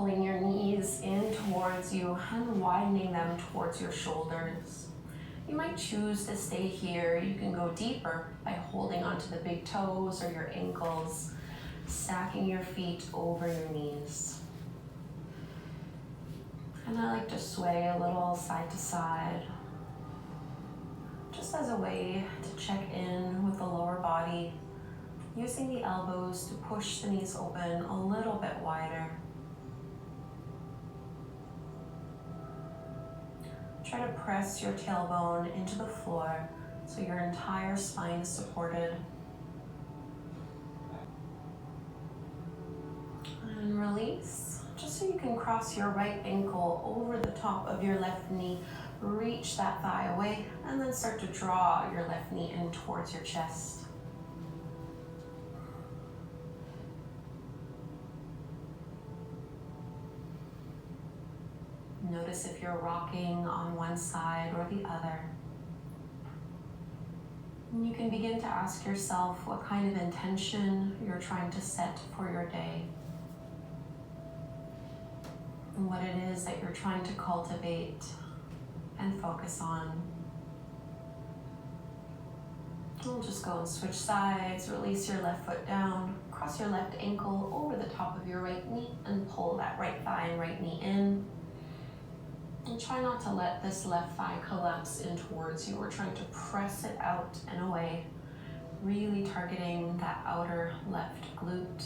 pulling your knees in towards you and widening them towards your shoulders. You might choose to stay here. You can go deeper by holding onto the big toes or your ankles, stacking your feet over your knees. And I like to sway a little side to side, just as a way to check in with the lower body, using the elbows to push the knees open a little bit wider. Try to press your tailbone into the floor so your entire spine is supported. And release, just so you can cross your right ankle over the top of your left knee. Reach that thigh away and then start to draw your left knee in towards your chest. Notice if you're rocking on one side or the other. And you can begin to ask yourself what kind of intention you're trying to set for your day, and what it is that you're trying to cultivate and focus on. We'll just go and switch sides. Release your left foot down, cross your left ankle over the top of your right knee, and pull that right thigh and right knee in. And try not to let this left thigh collapse in towards you. We're trying to press it out and away, really targeting that outer left glute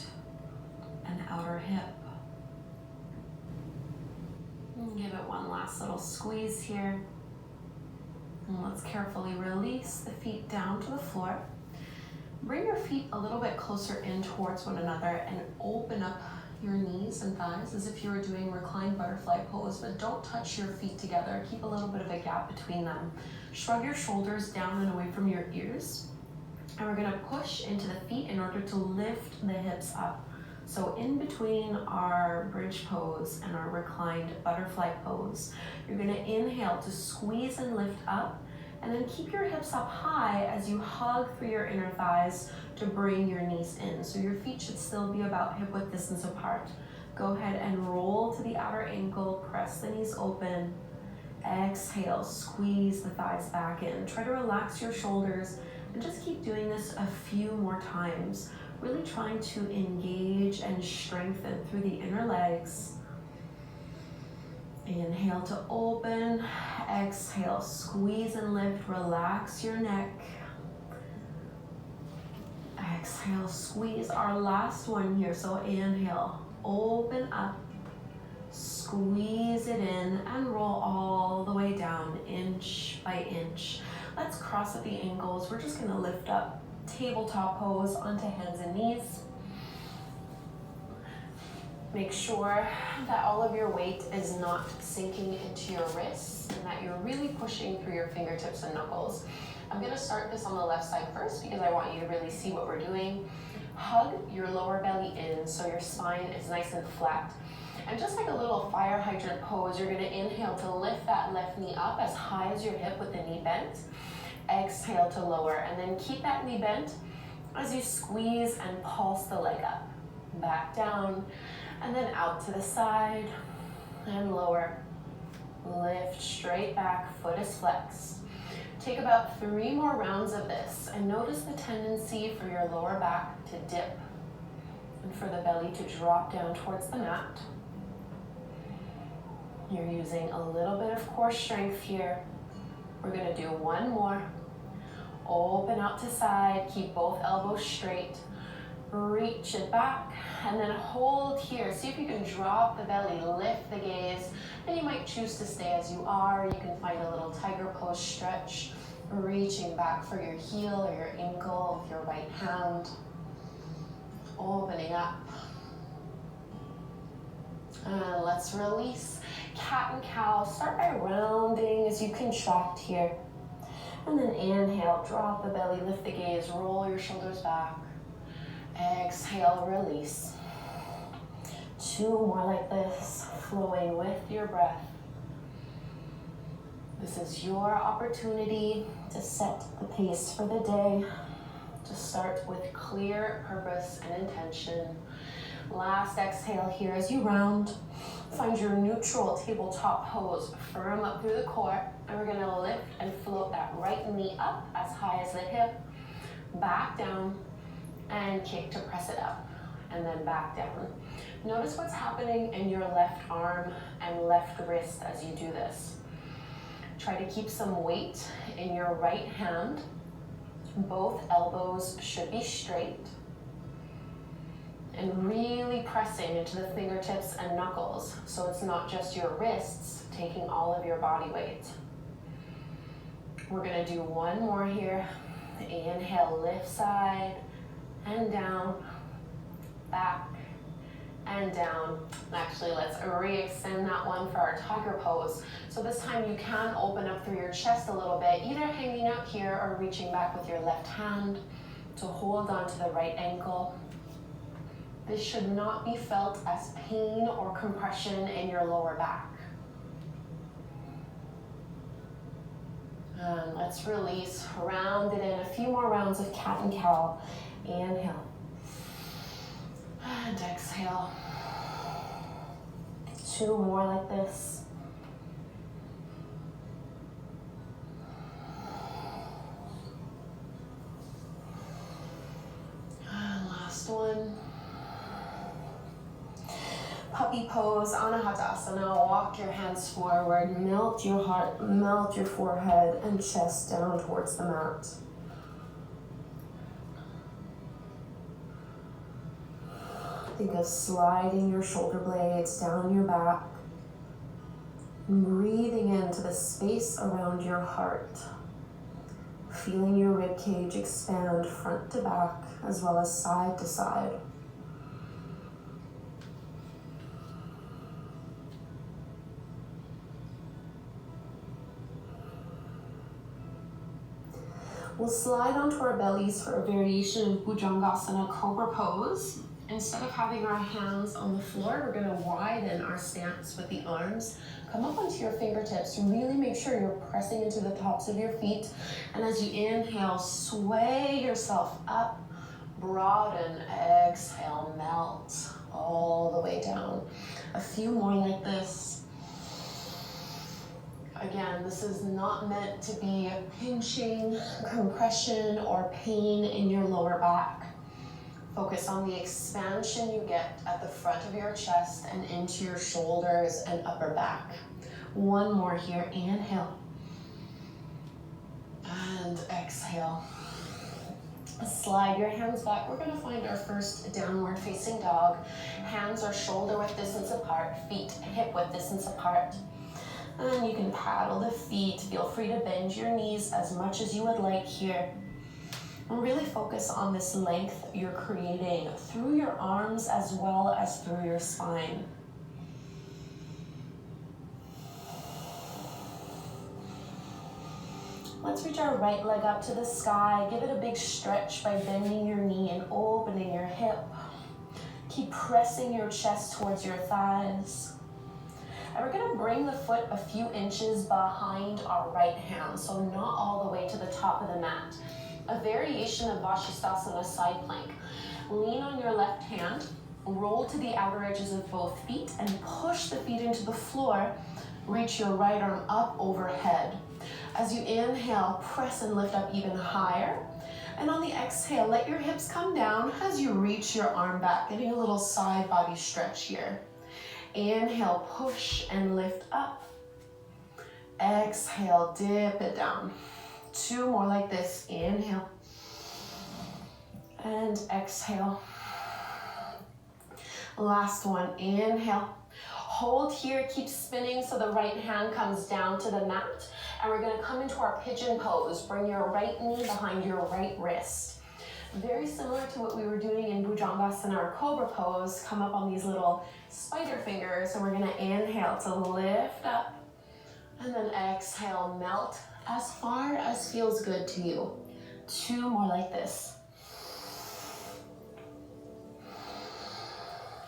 and outer hip. And give it one last little squeeze here. And let's carefully release the feet down to the floor. Bring your feet a little bit closer in towards one another and open up your knees and thighs as if you were doing reclined butterfly pose, but don't touch your feet together. Keep a little bit of a gap between them. Shrug your shoulders down and away from your ears. And we're gonna push into the feet in order to lift the hips up. So in between our bridge pose and our reclined butterfly pose, you're gonna inhale to squeeze and lift up, and then keep your hips up high as you hug through your inner thighs to bring your knees in. So your feet should still be about hip width distance apart. Go ahead and roll to the outer ankle, press the knees open. Exhale, squeeze the thighs back in. Try to relax your shoulders and just keep doing this a few more times. Really trying to engage and strengthen through the inner legs. Inhale to open, exhale, squeeze and lift, relax your neck. Exhale, squeeze, our last one here. So inhale, open up, squeeze it in and roll all the way down, inch by inch. Let's cross at the ankles. We're just gonna lift up, tabletop pose onto hands and knees. Make sure that all of your weight is not sinking into your wrists and that you're really pushing through your fingertips and knuckles. I'm gonna start this on the left side first because I want you to really see what we're doing. Hug your lower belly in so your spine is nice and flat. And just like a little fire hydrant pose, you're gonna inhale to lift that left knee up as high as your hip with the knee bent. Exhale to lower, and then keep that knee bent as you squeeze and pulse the leg up. Back down, and then out to the side, and lower. Lift straight back, foot is flexed. Take about 3 more rounds of this, and notice the tendency for your lower back to dip, and for the belly to drop down towards the mat. You're using a little bit of core strength here. We're gonna do one more. Open out to side, keep both elbows straight. Reach it back, and then hold here. See if you can drop the belly, lift the gaze, and you might choose to stay as you are. You can find a little tiger pose stretch, reaching back for your heel or your ankle with your right hand. Opening up. And let's release. Cat and cow. Start by rounding as you contract here. And then inhale, drop the belly, lift the gaze, roll your shoulders back. Exhale, release. 2 more like this, flowing with your breath. This is your opportunity to set the pace for the day, to start with clear purpose and intention. Last exhale here as you round. Find your neutral tabletop pose, firm up through the core, and we're gonna lift and float that right knee up as high as the hip, back down, and kick to press it up, and then back down. Notice what's happening in your left arm and left wrist as you do this. Try to keep some weight in your right hand. Both elbows should be straight. And really pressing into the fingertips and knuckles, so it's not just your wrists taking all of your body weight. We're gonna do one more here. Inhale, lift side and down, back and down. Actually, let's re-extend that one for our tiger pose. So this time you can open up through your chest a little bit, either hanging out here or reaching back with your left hand to hold on to the right ankle. This should not be felt as pain or compression in your lower back. And let's release, round it in. A few more rounds of cat and cow. Inhale. And exhale. 2 more like this. And last one. Puppy pose, Anahatasana. Walk your hands forward, melt your heart, melt your forehead and chest down towards the mat. Think of sliding your shoulder blades down your back, and breathing into the space around your heart, feeling your rib cage expand front to back as well as side to side. We'll slide onto our bellies for a variation of Gujangasana, Cobra Pose. Instead of having our hands on the floor, we're gonna widen our stance with the arms. Come up onto your fingertips. Really make sure you're pressing into the tops of your feet. And as you inhale, sway yourself up, broaden, exhale, melt all the way down. A few more like this. Again, this is not meant to be pinching, compression, or pain in your lower back. Focus on the expansion you get at the front of your chest and into your shoulders and upper back. One more here, inhale. And exhale. Slide your hands back. We're gonna find our first downward facing dog. Hands are shoulder width distance apart, feet hip width distance apart. And you can paddle the feet. Feel free to bend your knees as much as you would like here. And really focus on this length you're creating through your arms as well as through your spine. Let's reach our right leg up to the sky. Give it a big stretch by bending your knee and opening your hip. Keep pressing your chest towards your thighs. And we're gonna bring the foot a few inches behind our right hand, so not all the way to the top of the mat. A variation of Vashisthasana side plank. Lean on your left hand, roll to the outer edges of both feet, and push the feet into the floor. Reach your right arm up overhead. As you inhale, press and lift up even higher. And on the exhale, let your hips come down as you reach your arm back, getting a little side body stretch here. Inhale, push and lift up. Exhale, dip it down. 2 more like this. Inhale. And exhale. Last one. Inhale. Hold here, keep spinning so the right hand comes down to the mat. And we're gonna come into our pigeon pose. Bring your right knee behind your right wrist. Very similar to what we were doing in Gujangasana or Cobra Pose. Come up on these little spider fingers, and we're gonna inhale to lift up, and then exhale, melt as far as feels good to you. 2 more like this.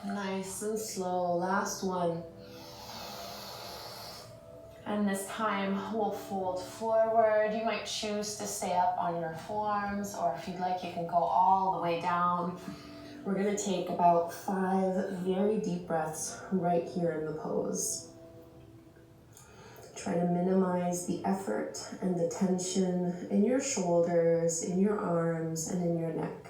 Nice and slow, last one. And this time we'll fold forward. You might choose to stay up on your forearms, or if you'd like, you can go all the way down. We're gonna take about 5 very deep breaths right here in the pose. Try to minimize the effort and the tension in your shoulders, in your arms, and in your neck.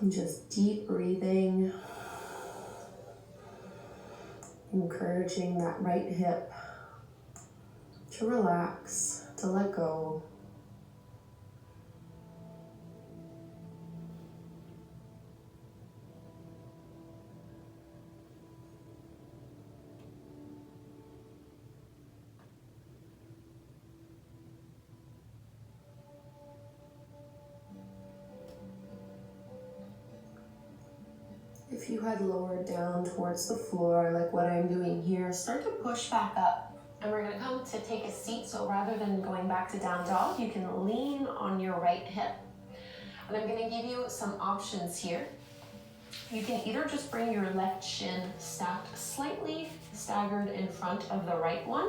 And just deep breathing, encouraging that right hip to relax, to let go. If you had lowered down towards the floor, like what I'm doing here, start to push back up. And we're gonna come to take a seat, so rather than going back to down dog, you can lean on your right hip. And I'm gonna give you some options here. You can either just bring your left shin stacked slightly staggered in front of the right one,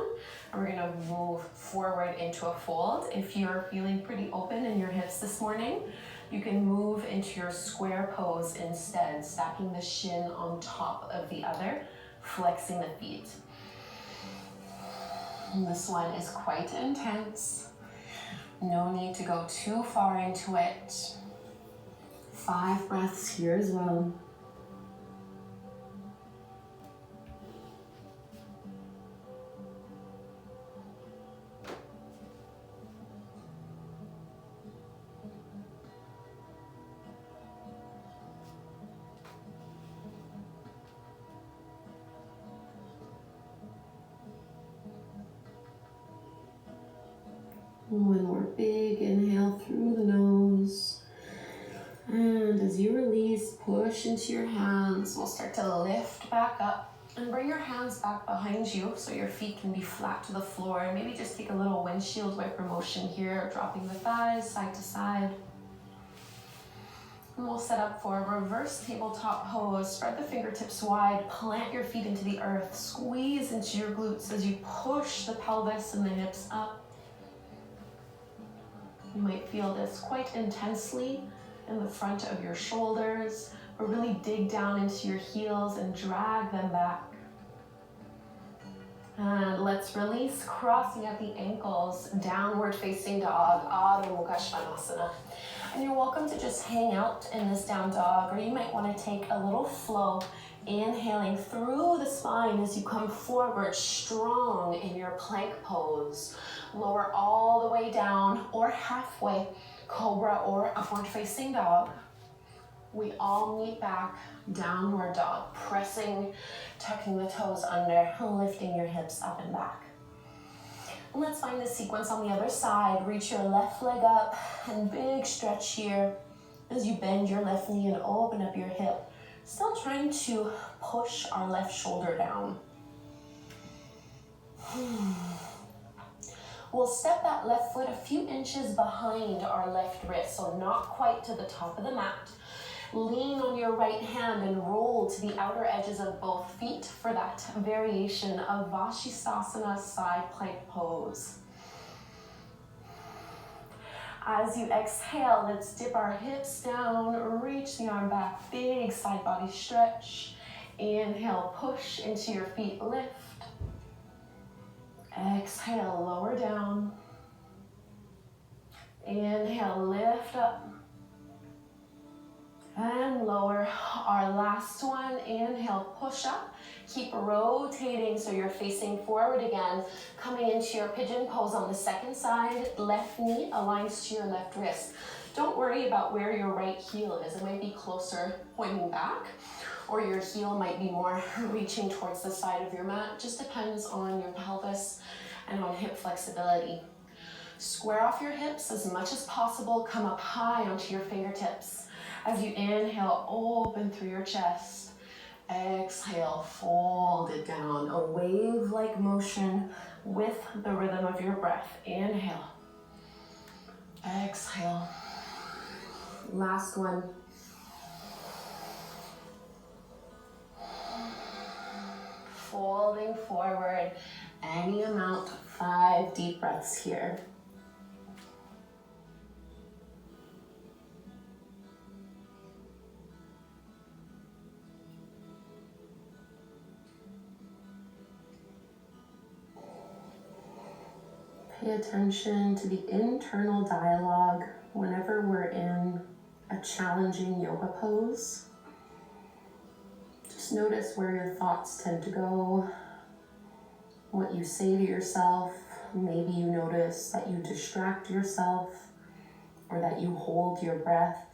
and we're gonna move forward into a fold. If you're feeling pretty open in your hips this morning, you can move into your square pose instead, stacking the shin on top of the other, flexing the feet. And this one is quite intense. No need to go too far into it. 5 breaths here as well. One more big inhale through the nose. And as you release, push into your hands. We'll start to lift back up and bring your hands back behind you so your feet can be flat to the floor. And maybe just take a little windshield wiper motion here, dropping the thighs side to side. And we'll set up for a reverse tabletop pose. Spread the fingertips wide, plant your feet into the earth, squeeze into your glutes as you push the pelvis and the hips up. You might feel this quite intensely in the front of your shoulders, but really dig down into your heels and drag them back. And let's release, crossing at the ankles, downward facing dog, Adho Mukha Svanasana. And you're welcome to just hang out in this down dog, or you might want to take a little flow, inhaling through the spine as you come forward, strong in your plank pose. Lower all the way down or halfway, Cobra or upward facing dog. We all meet back, downward dog, pressing, tucking the toes under, lifting your hips up and back. And let's find this sequence on the other side. Reach your left leg up and big stretch here as you bend your left knee and open up your hip. Still trying to push our left shoulder down. We'll step that left foot a few inches behind our left wrist, so not quite to the top of the mat. Lean on your right hand and roll to the outer edges of both feet for that variation of Vashisthasana side plank pose. As you exhale, let's dip our hips down, reach the arm back, big side body stretch. Inhale, push into your feet, lift. Exhale, lower down. Inhale, lift up. And lower. Our last one, inhale, push up. Keep rotating so you're facing forward again. Coming into your pigeon pose on the second side. Left knee aligns to your left wrist. Don't worry about where your right heel is. It might be closer pointing back, or your heel might be more reaching towards the side of your mat. Just depends on your pelvis and on hip flexibility. Square off your hips as much as possible. Come up high onto your fingertips. As you inhale, open through your chest. Exhale, fold it down. A wave-like motion with the rhythm of your breath. Inhale. Exhale. Last one. Folding forward, any amount, 5 deep breaths here. Pay attention to the internal dialogue whenever we're in a challenging yoga pose. Just notice where your thoughts tend to go, what you say to yourself. Maybe you notice that you distract yourself or that you hold your breath.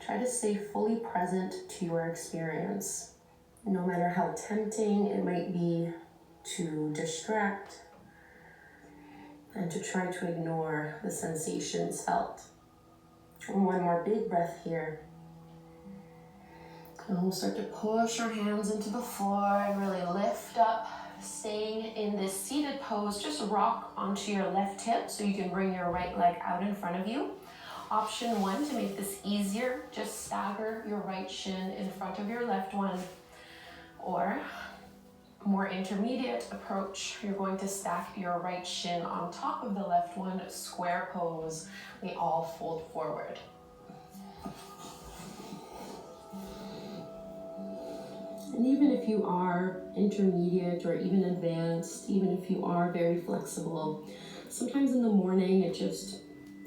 Try to stay fully present to your experience, no matter how tempting it might be to distract and to try to ignore the sensations felt. And one more big breath here. And we'll start to push our hands into the floor and really lift up. Staying in this seated pose, just rock onto your left hip so you can bring your right leg out in front of you. Option 1, to make this easier, just stagger your right shin in front of your left one. Or more intermediate approach, you're going to stack your right shin on top of the left one, square pose. We all fold forward. And even if you are intermediate or even advanced, even if you are very flexible, sometimes in the morning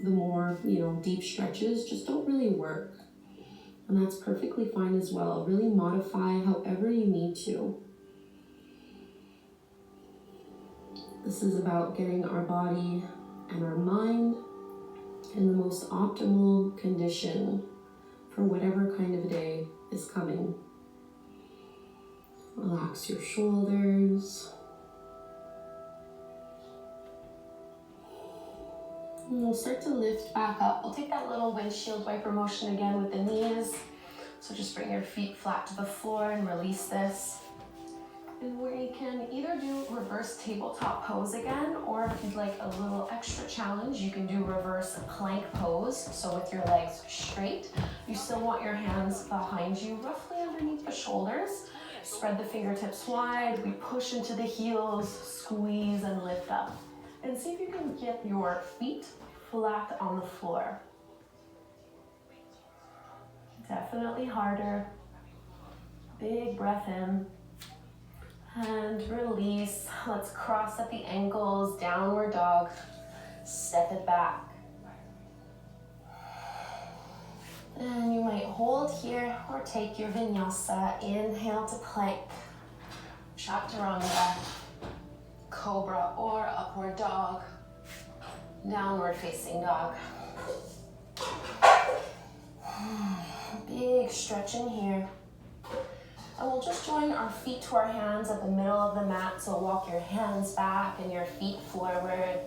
the more, deep stretches just don't really work. And that's perfectly fine as well. Really modify however you need to. This is about getting our body and our mind in the most optimal condition for whatever kind of day is coming. Relax your shoulders. And we'll start to lift back up. We'll take that little windshield wiper motion again with the knees. So just bring your feet flat to the floor and release this. And we can either do reverse tabletop pose again, or if you'd like a little extra challenge, you can do reverse plank pose. So with your legs straight, you still want your hands behind you, roughly underneath the shoulders. Spread the fingertips wide, we push into the heels, squeeze and lift up. And see if you can get your feet flat on the floor. Definitely harder. Big breath in. And release. Let's cross at the ankles, downward dog. Step it back. And you might hold here or take your vinyasa. Inhale to plank, chaturanga, cobra or upward dog, downward facing dog. Big stretch in here. And we'll just join our feet to our hands at the middle of the mat. So walk your hands back and your feet forward.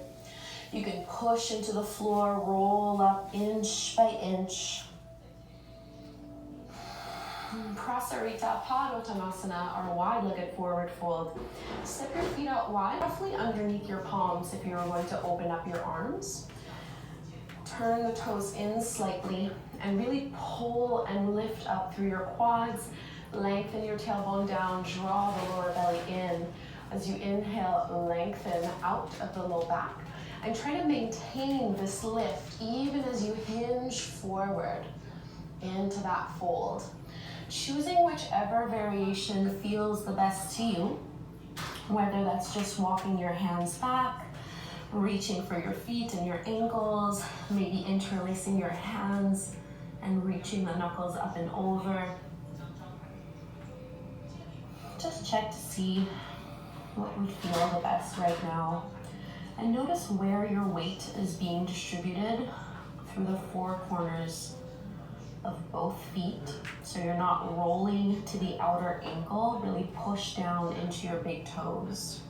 You can push into the floor, roll up inch by inch. Prasarita Padottanasana, or wide-legged forward fold. Step your feet out wide, roughly underneath your palms if you are going to open up your arms. Turn the toes in slightly and really pull and lift up through your quads. Lengthen your tailbone down, draw the lower belly in. As you inhale, lengthen out of the low back. And try to maintain this lift even as you hinge forward into that fold. Choosing whichever variation feels the best to you, whether that's just walking your hands back, reaching for your feet and your ankles, maybe interlacing your hands and reaching the knuckles up and over. Just check to see what would feel the best right now. And notice where your weight is being distributed through the four corners of both feet. So you're not rolling to the outer ankle, really push down into your big toes.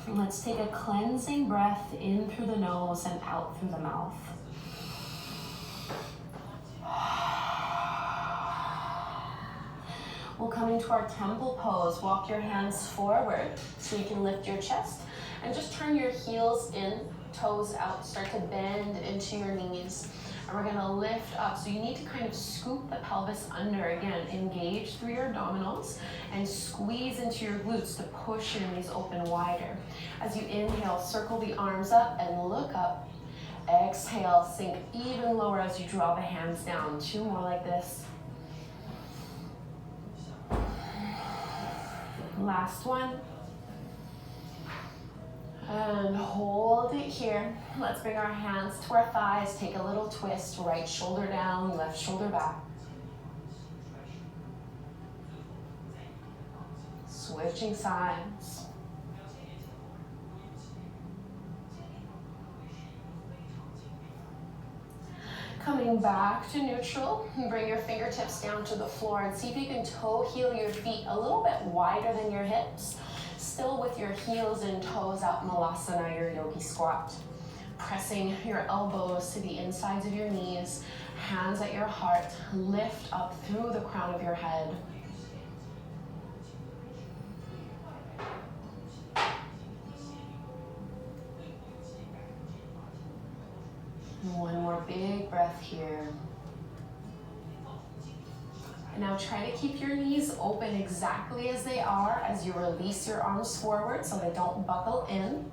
Let's take a cleansing breath in through the nose and out through the mouth. We'll come into our temple pose. Walk your hands forward so you can lift your chest and just turn your heels in, toes out, start to bend into your knees. And we're gonna lift up. So you need to kind of scoop the pelvis under. Again, engage through your abdominals and squeeze into your glutes to push your knees open wider. As you inhale, circle the arms up and look up. Exhale, sink even lower as you draw the hands down. Two more like this. Last one. And hold it here. Let's bring our hands to our thighs. Take a little twist. Right shoulder down, left shoulder back. Switching sides. Coming back to neutral, bring your fingertips down to the floor and see if you can toe heel your feet a little bit wider than your hips. Still with your heels and toes out, Malasana, your Yogi Squat. Pressing your elbows to the insides of your knees, hands at your heart, lift up through the crown of your head. One more big breath here. And now try to keep your knees open exactly as they are as you release your arms forward so they don't buckle in.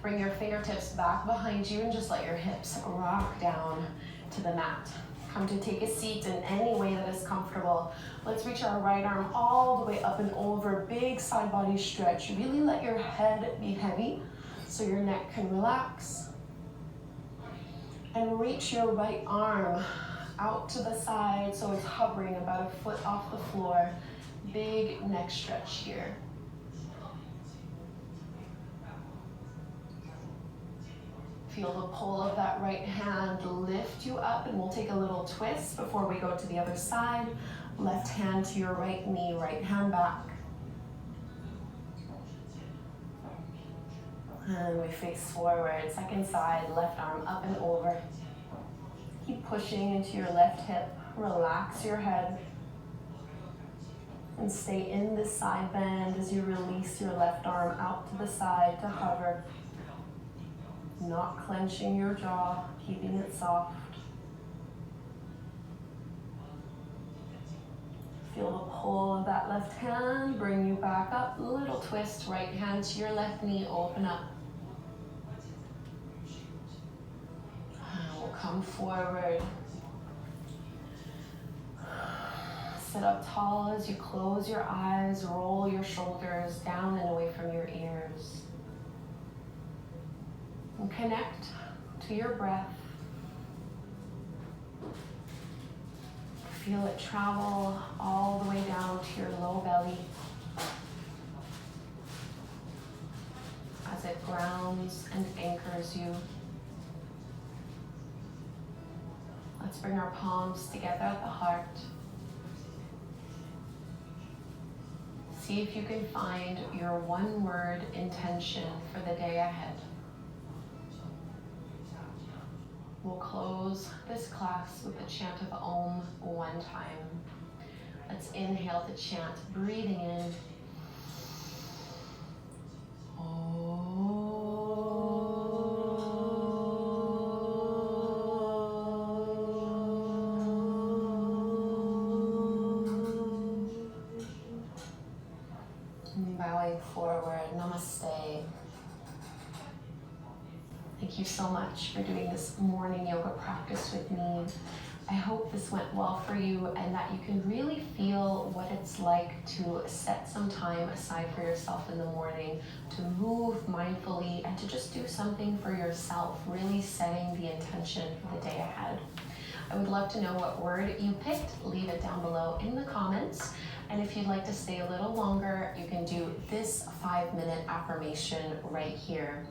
Bring your fingertips back behind you and just let your hips rock down to the mat. Come to take a seat in any way that is comfortable. Let's reach our right arm all the way up and over. Big side body stretch. Really let your head be heavy so your neck can relax. And reach your right arm out to the side so it's hovering about a foot off the floor. Big neck stretch here. Feel the pull of that right hand lift you up, and we'll take a little twist before we go to the other side. Left hand to your right knee, right hand back. And we face forward, second side, left arm up and over. Keep pushing into your left hip. Relax your head. And stay in this side bend as you release your left arm out to the side to hover. Not clenching your jaw, keeping it soft. Feel the pull of that left hand, bring you back up. Little twist, right hand to your left knee, open up. We'll come forward. Sit up tall as you close your eyes, roll your shoulders down and away from your ears. And connect to your breath. Feel it travel all the way down to your low belly as it grounds and anchors you. Let's bring our palms together at the heart. See if you can find your one-word intention for the day ahead. We'll close this class with the chant of Om one time. Let's inhale the chant, breathing in. Bowing forward, namaste. Thank you so much for doing this morning yoga practice with me. I hope this went well for you and that you can really feel what it's like to set some time aside for yourself in the morning, to move mindfully and to just do something for yourself, really setting the intention for the day ahead. I would love to know what word you picked. Leave it down below in the comments. And if you'd like to stay a little longer, you can do this 5-minute affirmation right here.